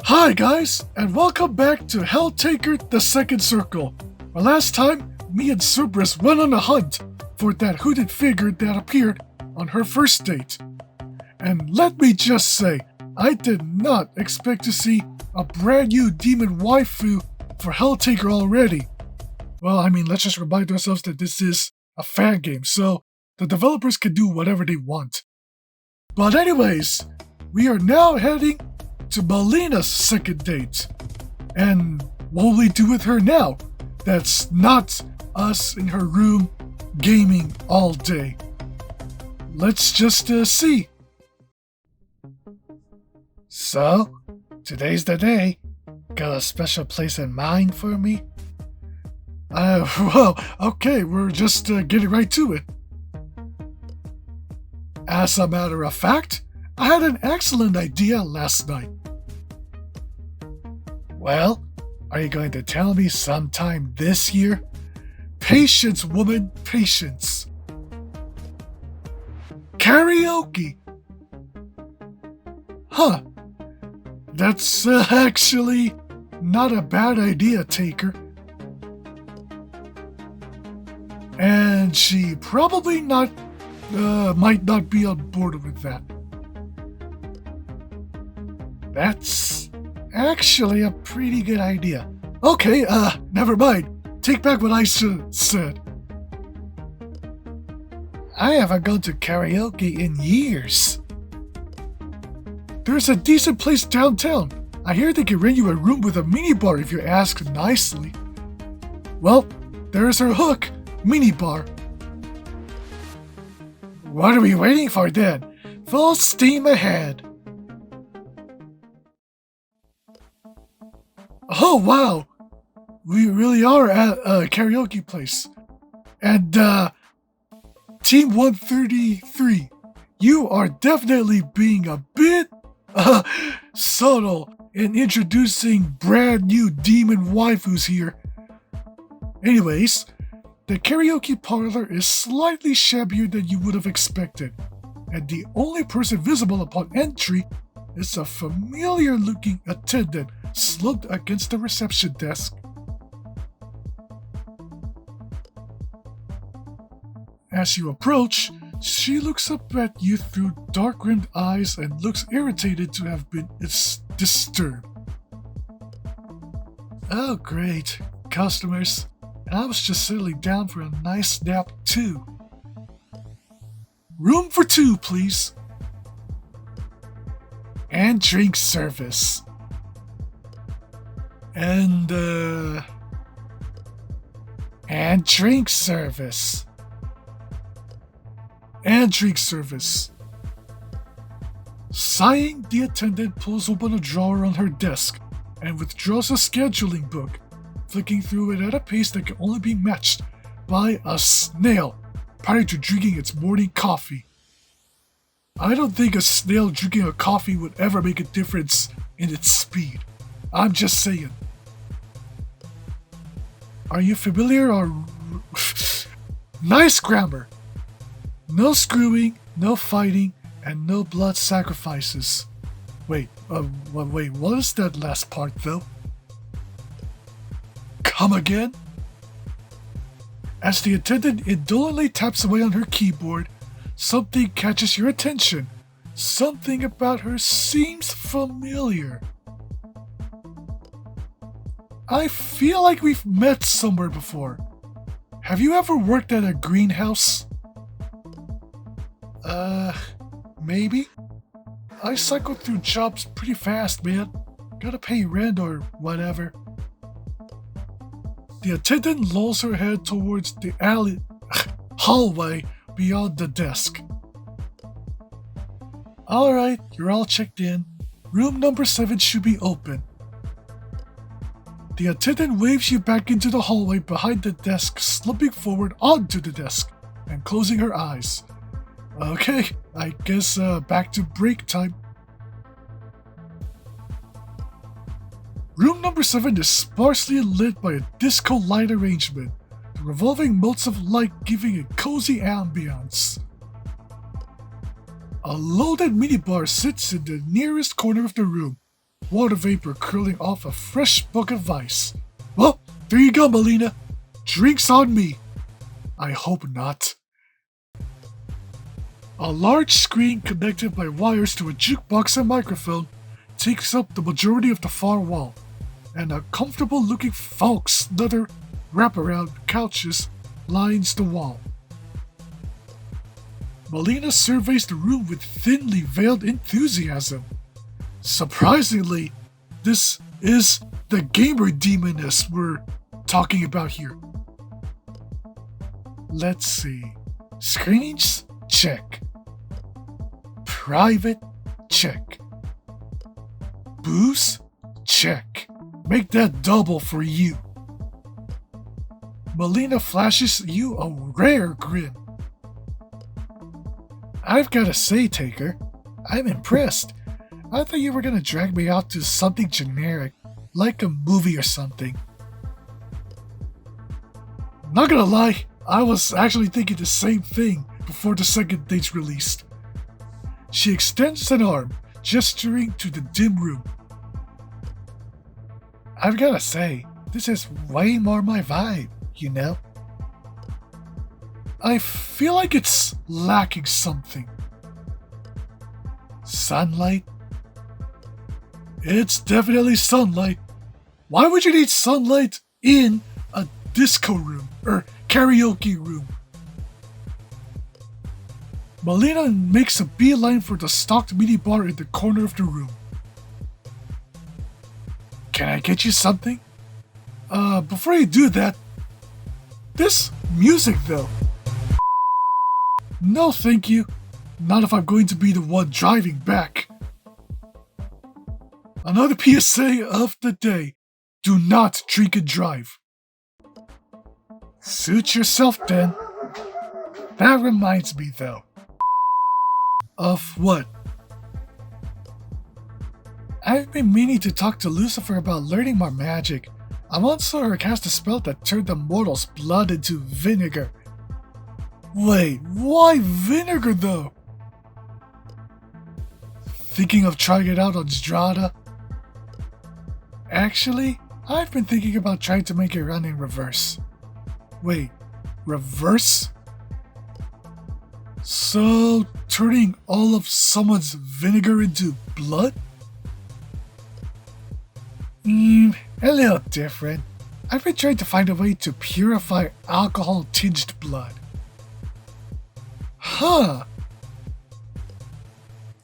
Hi guys, and welcome back to Helltaker the Second Circle. Last time, me and Cerberus went on a hunt for that hooded figure that appeared on her first date. And let me just say, I did not expect to see a brand new demon waifu for Helltaker already. Well, let's just remind ourselves that this is a fan game, so the developers can do whatever they want. But anyways, we are now heading to Malina's second date. And what will we do with her now? That's not us in her room gaming all day. Let's just see. So, today's the day. Got a special place in mind for me? Okay, we're just getting right to it. As a matter of fact, I had an excellent idea last night. Well, are you going to tell me sometime this year? Patience, woman, patience. Karaoke. Huh. That's actually not a bad idea, Taker. And she probably might not be on board with that. That's actually a pretty good idea. Okay, never mind. Take back what I said. I haven't gone to karaoke in years. There's a decent place downtown. I hear they can rent you a room with a minibar if you ask nicely. Well, there's her hook, minibar. What are we waiting for then? Full steam ahead. Oh wow! We really are at a karaoke place. And Team 133, you are definitely being a bit subtle in introducing brand new demon waifus here. Anyways, the karaoke parlor is slightly shabbier than you would have expected, and the only person visible upon entry is a familiar-looking attendant slumped against the reception desk. As you approach, she looks up at you through dark-rimmed eyes and looks irritated to have been disturbed. Oh great, customers. And I was just settling down for a nice nap too. Room for two, please. And drink service. And drink service. And drink service. Sighing, the attendant pulls open a drawer on her desk and withdraws a scheduling book, flicking through it at a pace that can only be matched by a snail prior to drinking its morning coffee. I don't think a snail drinking a coffee would ever make a difference in its speed. I'm just saying. Are you familiar or... Nice grammar! No screwing, no fighting, and no blood sacrifices. Wait, what is that last part though? Come again? As the attendant indolently taps away on her keyboard, something catches your attention. Something about her seems familiar. I feel like we've met somewhere before. Have you ever worked at a greenhouse? Maybe? I cycle through jobs pretty fast, man. Gotta pay rent or whatever. The attendant lolls her head towards the hallway beyond the desk. Alright, you're all checked in. Room number 7 should be open. The attendant waves you back into the hallway behind the desk, slumping forward onto the desk and closing her eyes. Okay, I guess back to break time. Room number 7 is sparsely lit by a disco light arrangement, the revolving motes of light giving a cozy ambience. A loaded minibar sits in the nearest corner of the room, water vapor curling off a fresh bucket of ice. Well, there you go, Malina. Drinks on me. I hope not. A large screen connected by wires to a jukebox and microphone takes up the majority of the far wall, and a comfortable-looking false leather wraparound couches lines the wall. Malina surveys the room with thinly veiled enthusiasm. Surprisingly, this is the gamer demoness we're talking about here. Let's see. Screens? Check. Private? Check. Booze? Check. Make that double for you. Malina flashes you a rare grin. I've gotta say, Taker, I'm impressed. I thought you were gonna drag me out to something generic, like a movie or something. Not gonna lie, I was actually thinking the same thing before the second date's released. She extends an arm, gesturing to the dim room. I've gotta say, this is way more my vibe, you know? I feel like it's lacking something. Sunlight? It's definitely sunlight. Why would you need sunlight in a disco room or karaoke room? Malina makes a beeline for the stocked minibar in the corner of the room. Can I get you something? Before you do that, this music though. No thank you. Not if I'm going to be the one driving back. Another PSA of the day. Do not drink and drive. Suit yourself then. That reminds me though. Of what? I've been meaning to talk to Lucifer about learning more magic. I once saw her cast a spell that turned the mortal's blood into vinegar. Wait, why vinegar though? Thinking of trying it out on Zdrada? Actually, I've been thinking about trying to make it run in reverse. Wait, reverse? So, turning all of someone's vinegar into blood? A little different. I've been trying to find a way to purify alcohol-tinged blood. Huh.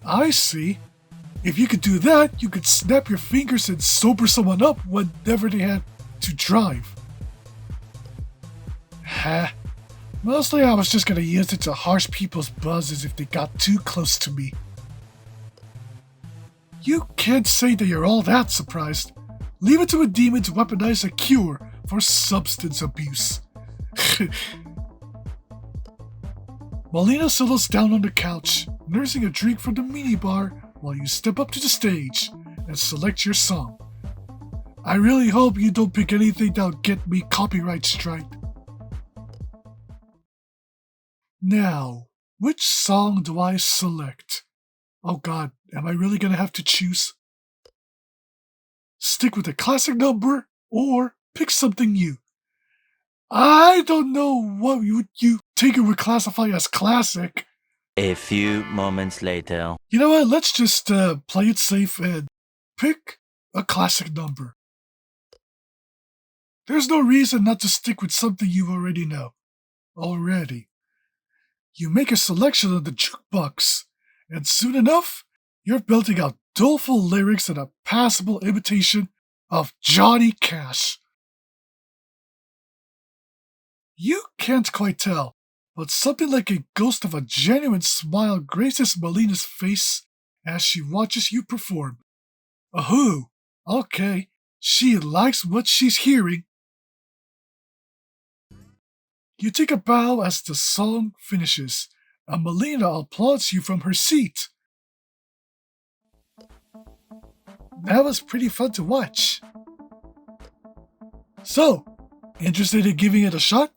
I see. If you could do that, you could snap your fingers and sober someone up whenever they had to drive. Huh. Mostly I was just gonna use it to harsh people's buzzes if they got too close to me. You can't say that you're all that surprised. Leave it to a demon to weaponize a cure for substance abuse. Malina settles down on the couch, nursing a drink from the minibar while you step up to the stage and select your song. I really hope you don't pick anything that'll get me copyright striked. Now, which song do I select? Oh god, am I really gonna have to choose? Stick with a classic number or pick something new? I don't know what you Taker would classify as classic. A few moments later. You know what, let's just play it safe and pick a classic number. There's no reason not to stick with something you already know. Already. You make a selection on the jukebox, and soon enough, you're belting out doleful lyrics and a passable imitation of Johnny Cash. You can't quite tell, but something like a ghost of a genuine smile graces Malina's face as she watches you perform. Ahoo! Okay, she likes what she's hearing. You take a bow as the song finishes, and Malina applauds you from her seat. That was pretty fun to watch. So, interested in giving it a shot?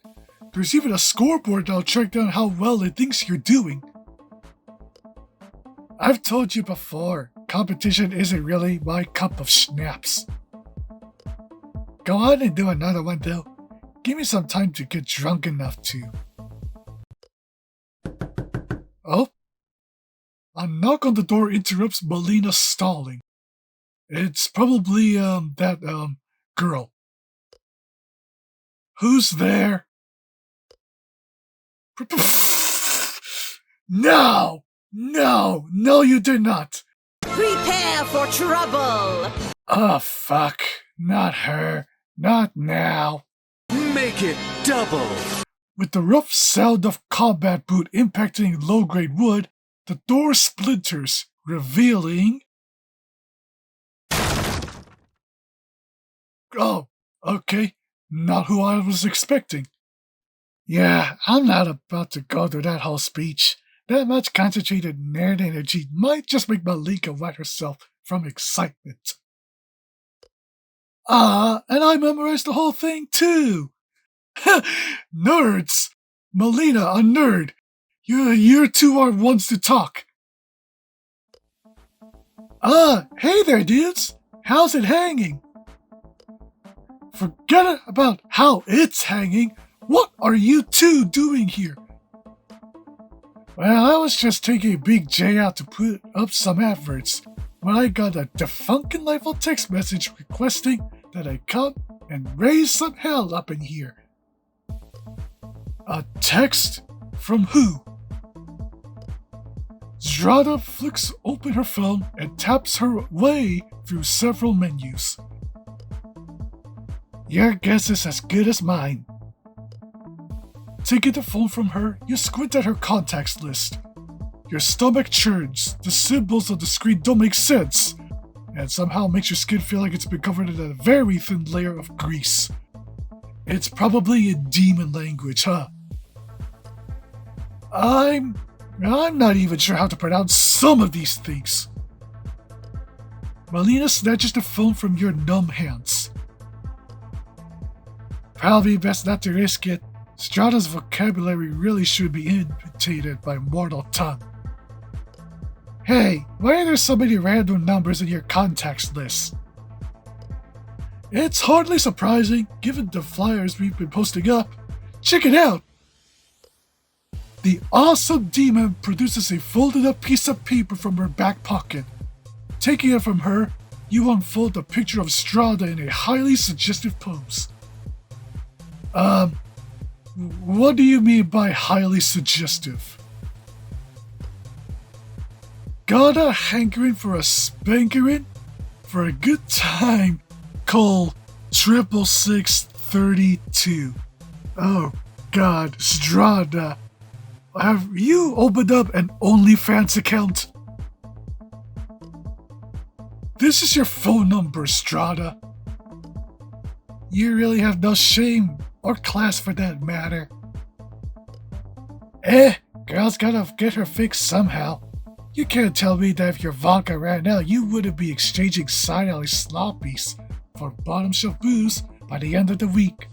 There's even a scoreboard that'll track down how well it thinks you're doing. I've told you before, competition isn't really my cup of schnapps. Go on and do another one, though. Give me some time to get drunk enough to. Oh? A knock on the door interrupts Malina's stalling. It's probably, that girl. Who's there? No! No! No, you did not! Prepare for trouble! Oh, fuck. Not her. Not now. Make it double! With the rough sound of combat boot impacting low-grade wood, the door splinters, revealing... Oh, okay. Not who I was expecting. Yeah, I'm not about to go through that whole speech. That much concentrated nerd energy might just make Malika wet herself from excitement. And I memorized the whole thing too! Nerds! Malina, a nerd! You two are ones to talk. Hey there, dudes! How's it hanging? Forget about how it's hanging. What are you two doing here? Well, I was just taking a big J out to put up some adverts when I got a defunctionlifeful text message requesting that I come and raise some hell up in here. A text? From who? Zdrada flicks open her phone and taps her way through several menus. Your guess is as good as mine. Taking the phone from her, you squint at her contacts list. Your stomach churns, the symbols on the screen don't make sense, and somehow makes your skin feel like it's been covered in a very thin layer of grease. It's probably in demon language, huh? I'm not even sure how to pronounce some of these things. Malina snatches the phone from your numb hands. Probably best not to risk it. Zdrada's vocabulary really should be imitated by mortal tongue. Hey, why are there so many random numbers in your contacts list? It's hardly surprising, given the flyers we've been posting up. Check it out! The awesome demon produces a folded up piece of paper from her back pocket. Taking it from her, you unfold a picture of Zdrada in a highly suggestive pose. What do you mean by highly suggestive? Got a hankering for a spankerin? For a good time, call 66632. Oh god, Zdrada. Have you opened up an OnlyFans account? This is your phone number, Zdrada. You really have no shame, or class for that matter. Girl's gotta get her fix somehow. You can't tell me that if your vodka ran out, you wouldn't be exchanging side alley sloppies for bottom shelf booze by the end of the week.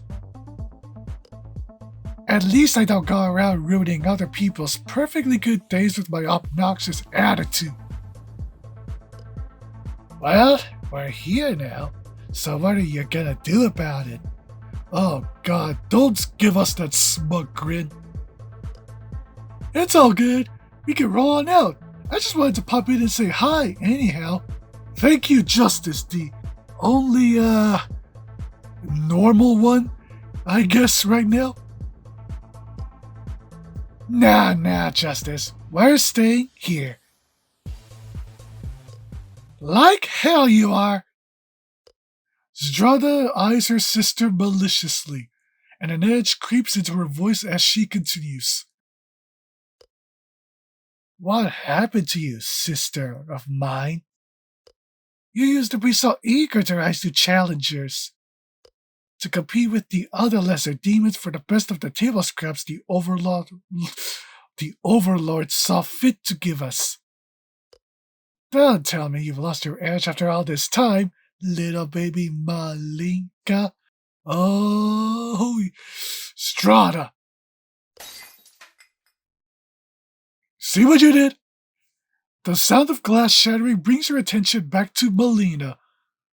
At least I don't go around ruining other people's perfectly good days with my obnoxious attitude. Well, we're here now, so what are you gonna do about it? Oh god, don't give us that smug grin. It's all good. We can roll on out. I just wanted to pop in and say hi, anyhow. Thank you, Justice, the only, normal one, I guess, right now? Nah, Justice. We're staying here. Like hell you are! Zdrada eyes her sister maliciously, and an edge creeps into her voice as she continues. What happened to you, sister of mine? You used to be so eager to rise to challengers, to compete with the other lesser demons for the best of the table scraps the Overlord saw fit to give us. Don't tell me you've lost your edge after all this time, little baby Malika. Oh, Zdrada. See what you did? The sound of glass shattering brings your attention back to Malina.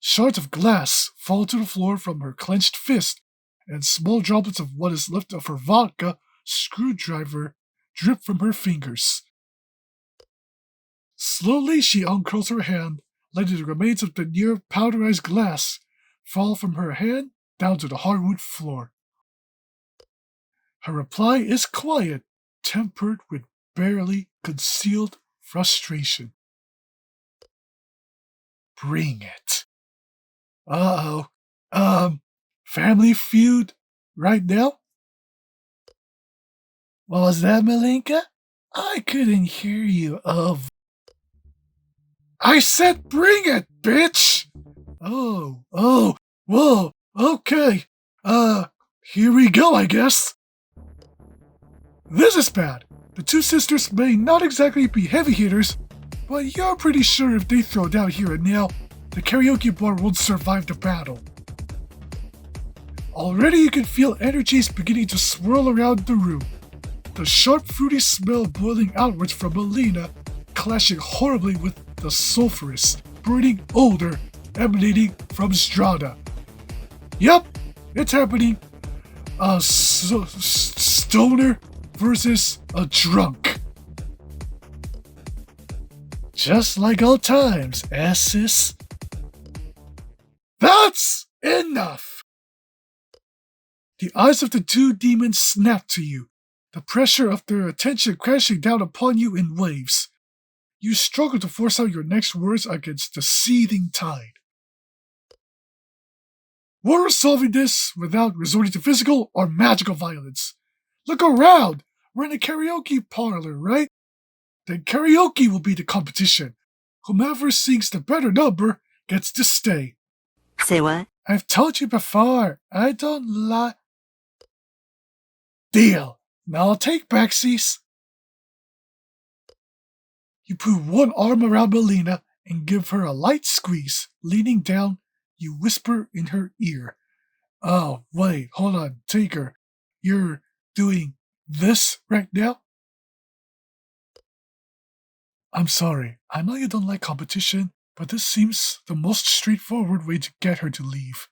Shards of glass fall to the floor from her clenched fist, and small droplets of what is left of her vodka screwdriver drip from her fingers. Slowly she uncurls her hand, letting the remains of the near powderized glass fall from her hand down to the hardwood floor. Her reply is quiet, tempered with barely concealed frustration. Bring it. Uh-oh. Family feud right now? What was that, Malinka? I couldn't hear you. I said bring it, bitch! Whoa, okay. Here we go, I guess. This is bad. The two sisters may not exactly be heavy hitters, but you're pretty sure if they throw down here and now, the karaoke bar won't survive the battle. Already you can feel energies beginning to swirl around the room. The sharp, fruity smell boiling outwards from Malina, clashing horribly with the sulphurous, burning odor emanating from Zdrada. Yup, it's happening. A stoner versus a drunk. Just like old times, sis. That's enough! The eyes of the two demons snap to you, the pressure of their attention crashing down upon you in waves. You struggle to force out your next words against the seething tide. We're resolving this without resorting to physical or magical violence. Look around! We're in a karaoke parlor, right? Then karaoke will be the competition. Whomever sings the better number gets to stay. Say what? I've told you before, I don't lie. Deal. Now I'll take backsies. You put one arm around Malina and give her a light squeeze. Leaning down, you whisper in her ear. Oh, wait, hold on, Taker. You're doing this right now? I'm sorry, I know you don't like competition, but this seems the most straightforward way to get her to leave.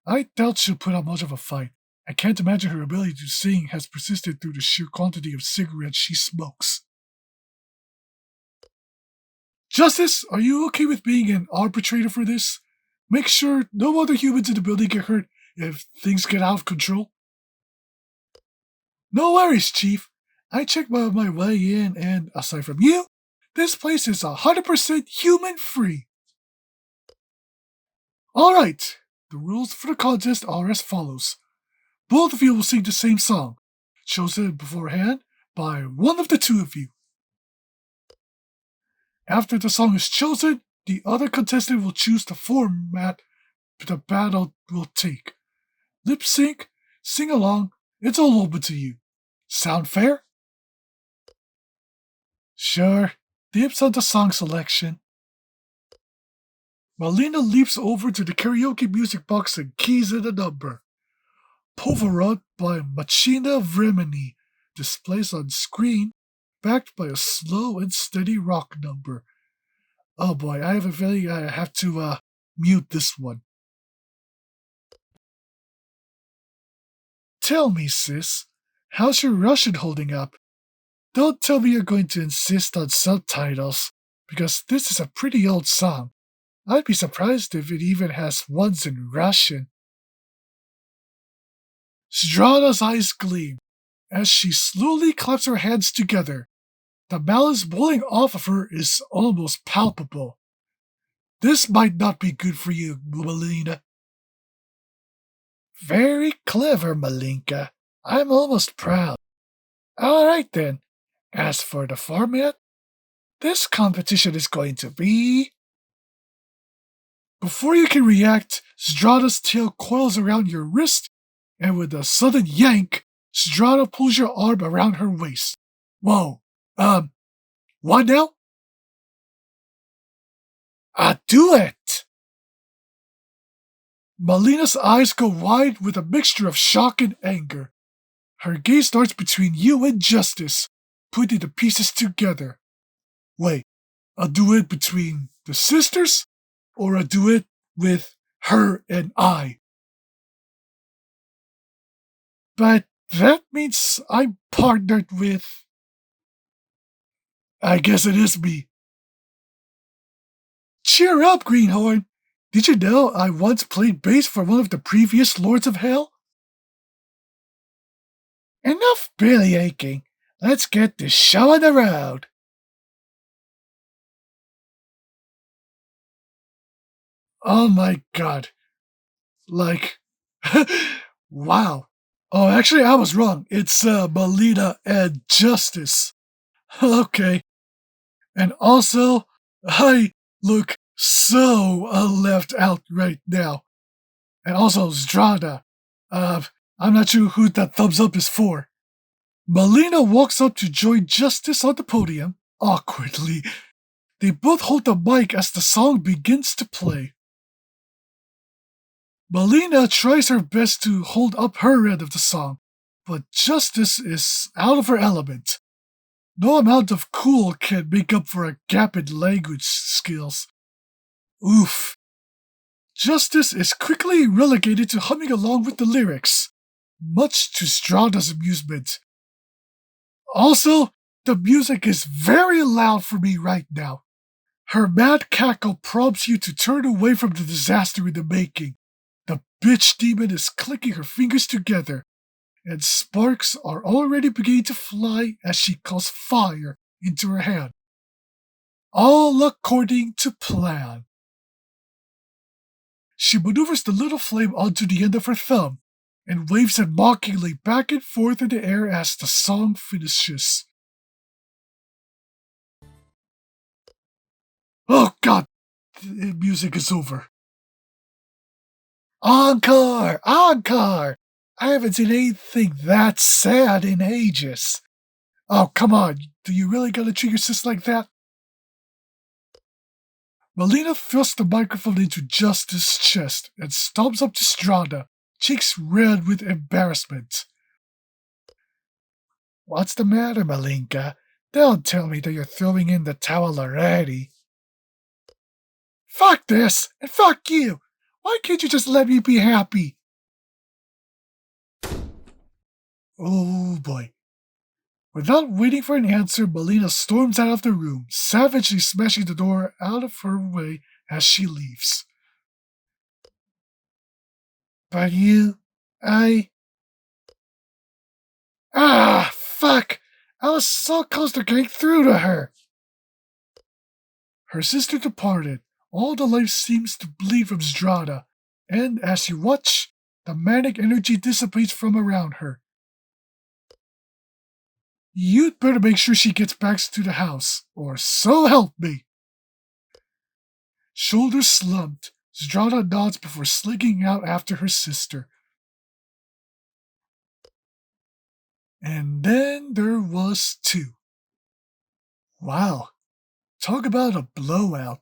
I doubt she'll put up much of a fight. I can't imagine her ability to sing has persisted through the sheer quantity of cigarettes she smokes. Justice, are you okay with being an arbitrator for this? Make sure no other humans in the building get hurt if things get out of control. No worries, Chief. I checked my way in, and aside from you, this place is 100% human-free. Alright, the rules for the contest are as follows. Both of you will sing the same song, chosen beforehand by one of the two of you. After the song is chosen, the other contestant will choose the format the battle will take. Lip sync, sing along, it's all open to you. Sound fair? Sure, dibs on the song selection. Malina leaps over to the karaoke music box and keys in a number. Poverod by Machina Vremeni displays on screen, backed by a slow and steady rock number. Oh boy, I have a feeling I have to mute this one. Tell me, sis, how's your Russian holding up? Don't tell me you're going to insist on subtitles, because this is a pretty old song. I'd be surprised if it even has ones in Russian. Zdrada's eyes gleam as she slowly claps her hands together. The malice boiling off of her is almost palpable. This might not be good for you, Malina. Very clever, Malinka. I'm almost proud. Alright then, as for the format, this competition is going to be... Before you can react, Zdrada's tail coils around your wrist, and with a sudden yank, Zdrada pulls your arm around her waist. Whoa, what now? Do it! Malina's eyes go wide with a mixture of shock and anger. Her gaze darts between you and Justice, putting the pieces together. Wait, a duet between the sisters? Or a duet with her and I? But that means I'm partnered with... I guess it is me. Cheer up, Greenhorn! Did you know I once played bass for one of the previous Lords of Hell? Enough belly aching. Let's get this show on the road. Oh my god. Like, wow. Oh, actually, I was wrong. It's Malina and Justice. Okay. And also, I look so left out right now. And also, Zdrada. I'm not sure who that thumbs up is for. Malina walks up to join Justice on the podium, awkwardly. They both hold the mic as the song begins to play. Malina tries her best to hold up her end of the song, but Justice is out of her element. No amount of cool can make up for a gap in language skills. Oof. Justice is quickly relegated to humming along with the lyrics, much to Zdrada's amusement. Also, the music is very loud for me right now. Her mad cackle prompts you to turn away from the disaster in the making. The bitch demon is clicking her fingers together, and sparks are already beginning to fly as she calls fire into her hand. All according to plan. She maneuvers the little flame onto the end of her thumb, and waves it mockingly back and forth in the air as the song finishes. Oh god, the music is over. Encore! Encore! I haven't seen anything that sad in ages. Oh, come on, do you really gotta treat your sis like that? Malina thrusts the microphone into Justice's chest and stomps up to Zdrada, cheeks red with embarrassment. What's the matter, Malinka? Don't tell me that you're throwing in the towel already. Fuck this, and fuck you! Why can't you just let me be happy? Oh boy. Without waiting for an answer, Malina storms out of the room, savagely smashing the door out of her way as she leaves. But fuck! I was so close to getting through to her! Her sister departed. All the life seems to bleed from Zdrada, and as you watch, the manic energy dissipates from around her. You'd better make sure she gets back to the house, or so help me! Shoulders slumped, Zdrada nods before slinking out after her sister. And then there was two. Wow, talk about a blowout.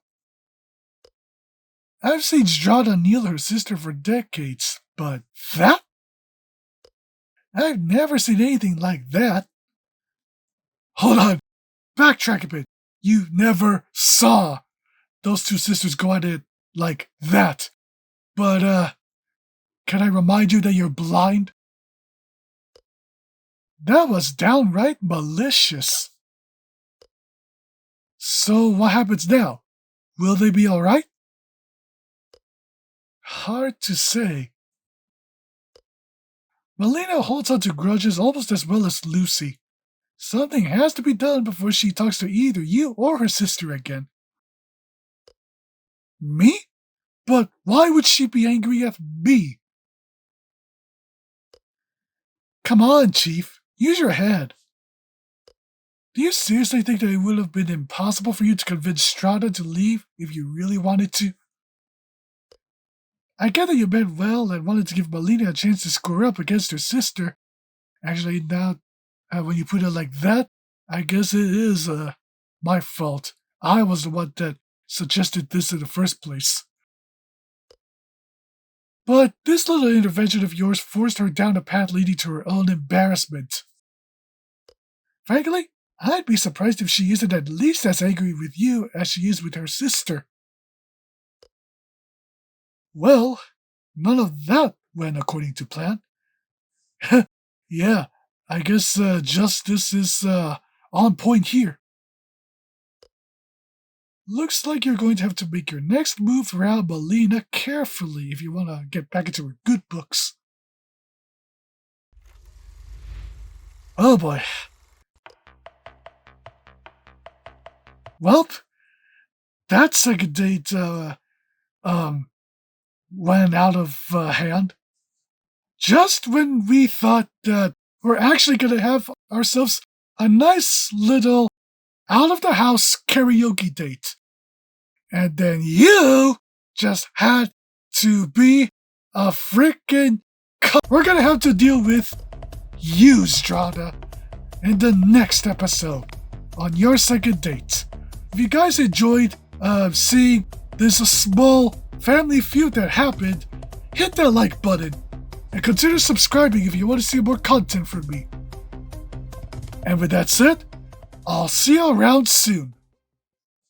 I've seen Zdrada kneel her sister for decades, but that? I've never seen anything like that. Hold on, backtrack a bit. You never saw those two sisters go at it like that. But, can I remind you that you're blind? That was downright malicious. So what happens now? Will they be alright? Hard to say. Malina holds on to grudges almost as well as Lucy. Something has to be done before she talks to either you or her sister again. Me? But why would she be angry at me? Come on, Chief. Use your head. Do you seriously think that it would have been impossible for you to convince Zdrada to leave if you really wanted to? I get that you meant well and wanted to give Malina a chance to score up against her sister. Actually, now, when you put it like that, I guess it is, my fault. I was the one that suggested this in the first place. But this little intervention of yours forced her down a path leading to her own embarrassment. Frankly, I'd be surprised if she isn't at least as angry with you as she is with her sister. Well, none of that went according to plan. Yeah, I guess justice is on point here. Looks like you're going to have to make your next move around Malina carefully if you want to get back into her good books. Oh boy. Well, that second date, went out of hand. Just when we thought that we're actually gonna have ourselves a nice little out-of-the-house karaoke date. And then you just had to be a freaking We're gonna have to deal with you, Zdrada, in the next episode on your second date. If you guys enjoyed seeing this small family feud that happened, hit that like button and consider subscribing if you want to see more content from me. And with that said, I'll see you around soon.